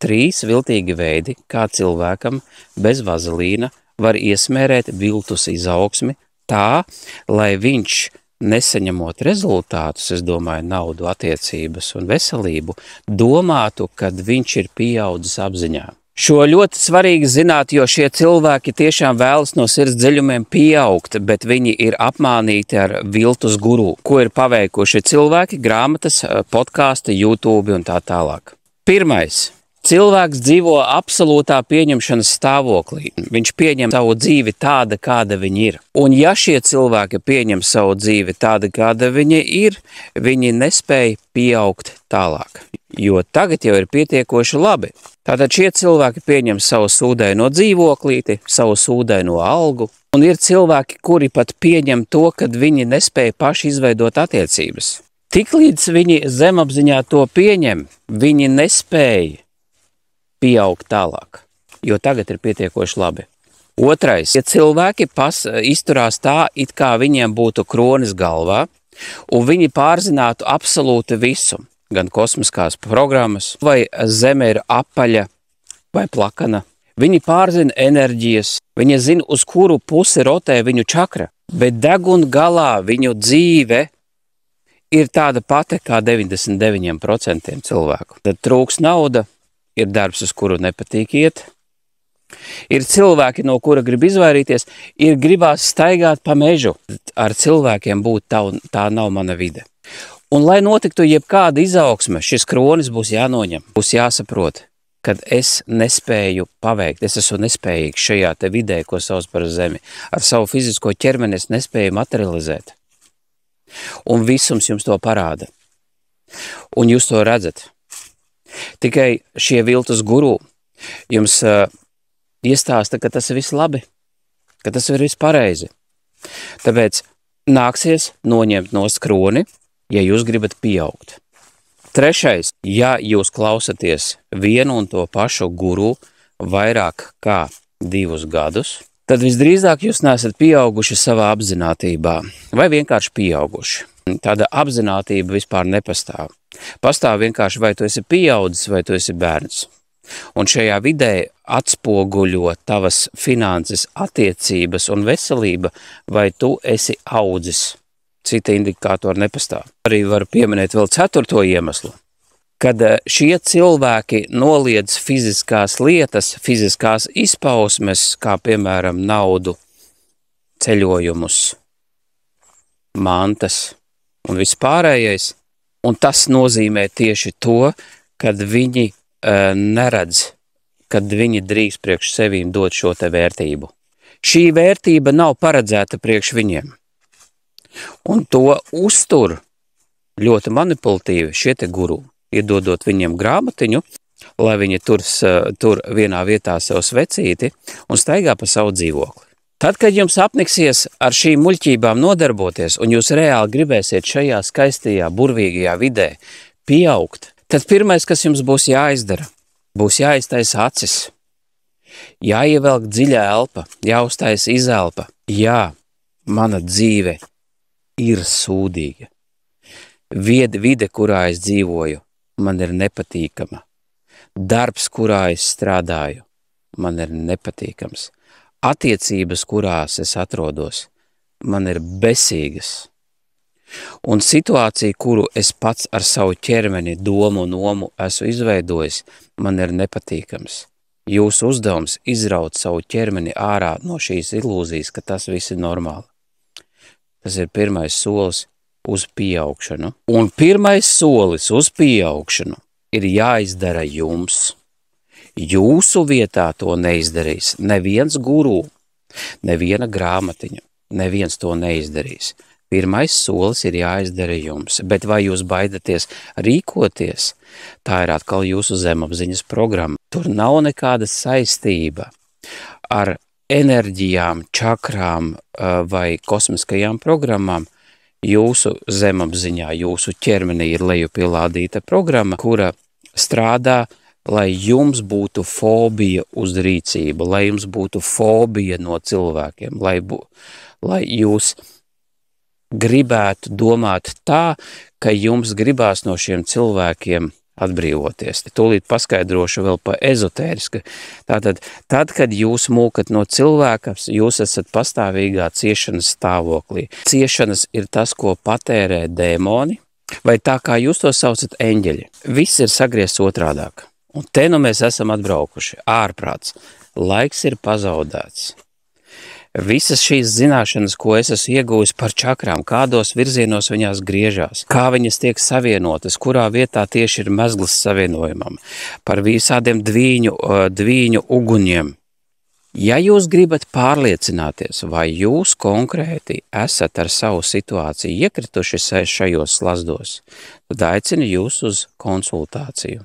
3 viltīgi veidi, kā cilvēkam bez vazelīna var iesmērēt viltus izaugsmi tā, lai viņš, nesaņemot rezultātus, es domāju, naudu, attiecības un veselību, domātu, kad viņš ir pieaudzis apziņā. Šo ļoti svarīgi zināt, jo šie cilvēki tiešām vēlas no sirds dziļumiem pieaugt, bet viņi ir apmānīti ar viltus guru, ko ir paveikuši cilvēki, grāmatas, podkāsti, YouTube un tā tālāk. Pirmais. Cilvēks dzīvo absolūtā pieņemšanas stāvoklī. Viņš pieņem savu dzīvi tāda, kāda viņa ir. Un ja šie cilvēki pieņem savu dzīvi tāda, kāda viņa ir, viņi nespēja pieaugt tālāk. Jo tagad jau ir pietiekoši labi. Tātad šie cilvēki pieņem savu sūdaino dzīvoklīti, savu sūdaino algu. Un ir cilvēki, kuri pat pieņem to, kad viņi nespēja paši izveidot attiecības. Tiklīdz viņi zemapziņā to pieņem, viņi nespēja pieaugt tālāk, jo tagad ir pietiekoši labi. Otrais, ja cilvēki izturās tā, it kā viņiem būtu kronis galvā, un viņi pārzinātu absolūti visu, gan kosmiskās programmas, vai zeme ir apaļa vai plakana. Viņi pārzina enerģijas, viņi zina, uz kuru pusi rotē viņu čakra, bet deguna galā viņu dzīve ir tāda pati kā 99% cilvēku. Tad trūks nauda, ir darbs, uz kuru nepatīk iet, ir cilvēki, no kura grib izvairīties, ir gribās staigāt pa mežu. Ar cilvēkiem būt tā nav mana vide. Un, lai notiktu jebkāda izaugsme, šis kronis būs jānoņem, būs jāsaprot, kad es nespēju paveikt, es esmu nespējīgs šajā te vidē, ko sauc par zemi. Ar savu fizisko ķermeni es nespēju materializēt. Un visums jums to parāda. Un jūs to redzat. Tikai šie viltus guru jums iestāsta, ka tas ir viss labi, ka tas ir viss pareizi. Tāpēc nāksies noņemt no skroni, ja jūs gribat pieaugt. Trešais, ja jūs klausaties vienu un to pašu guru vairāk kā 2 gadus, tad visdrīzāk jūs neesat pieauguši savā apzinātībā vai vienkārši pieauguši. Tāda apzinātība vispār nepastāv. Pastāv vienkārši, vai tu esi pieaudzis, vai tu esi bērns. Un šajā vidē atspoguļo tavas finanses, attiecības un veselība, vai tu esi audzis. Cita indikātori nepastāv. Arī varu pieminēt vēl 4. iemeslu. Kad šie cilvēki noliedz fiziskās lietas, fiziskās izpausmes, kā piemēram naudu, ceļojumus, mantas un vispārējais, un tas nozīmē tieši to, kad viņi neredz, kad viņi drīkst priekš sevīm dot šo te vērtību. Šī vērtība nav paredzēta priekš viņiem. Un to uztur ļoti manipulatīvi šie te guru, iedodot viņiem grāmatiņu, lai viņi tur vienā vietā sev svecīti un staigā pa savu dzīvokli. Tad, kad jums apniksies ar šīm muļķībām nodarboties un jūs reāli gribēsiet šajā skaistajā, burvīgajā vidē pieaugt, tad pirmais, kas jums būs jāizdara, būs jāiztaisa acis, jāievelk dziļa elpa, jāuztaisa izelpa. Jā, mana dzīve ir sūdīga. Vide, kurā es dzīvoju, man ir nepatīkama. Darbs, kurā es strādāju, man ir nepatīkams. Attiecības, kurās es atrodos, man ir besīgas. Un situācija, kuru es pats ar savu ķermeni, domu un nomu esmu izveidojis, man ir nepatīkams. Jūsu uzdevums izraut savu ķermeni ārā no šīs ilūzijas, ka tas viss ir normāli. Tas ir pirmais solis uz pieaugšanu. Un pirmais solis uz pieaugšanu ir jāizdara jums. Jūsu vietā to neizdarīs neviens guru, neviena grāmatiņa, neviens to neizdarīs. Pirmais solis ir jāizdara jums, bet vai jūs baidaties rīkoties, tā ir atkal jūsu zemapziņas programma. Tur nav nekāda saistība ar enerģijām, čakrām vai kosmiskajām programmām. Jūsu zemapziņā, jūsu ķermenī ir lejupielādīta programma, kura strādā, lai jums būtu fobija uz rīcību, lai jums būtu fobija no cilvēkiem, lai jūs gribētu domāt tā, ka jums gribās no šiem cilvēkiem atbrīvoties. Tūlīt paskaidrošu vēl pa ezotērisku. Tātad, tad, kad jūs mūkat no cilvēka, jūs esat pastāvīgā ciešanas stāvoklī. Ciešanas ir tas, ko patērē dēmoni, vai tā kā jūs to saucat eņģeļi. Viss ir sagriezts otrādāk. Un te nu mēs esam atbraukuši. Ārprāts. Laiks ir pazaudēts. Visas šīs zināšanas, ko es esmu ieguvis par čakrām, kādos virzienos viņās griežās, kā viņas tiek savienotas, kurā vietā tieši ir mezgls savienojumam, par visādiem dvīņu uguņiem. Ja jūs gribat pārliecināties, vai jūs konkrēti esat ar savu situāciju iekrituši šajos slazdos, tad aicinu jūs uz konsultāciju.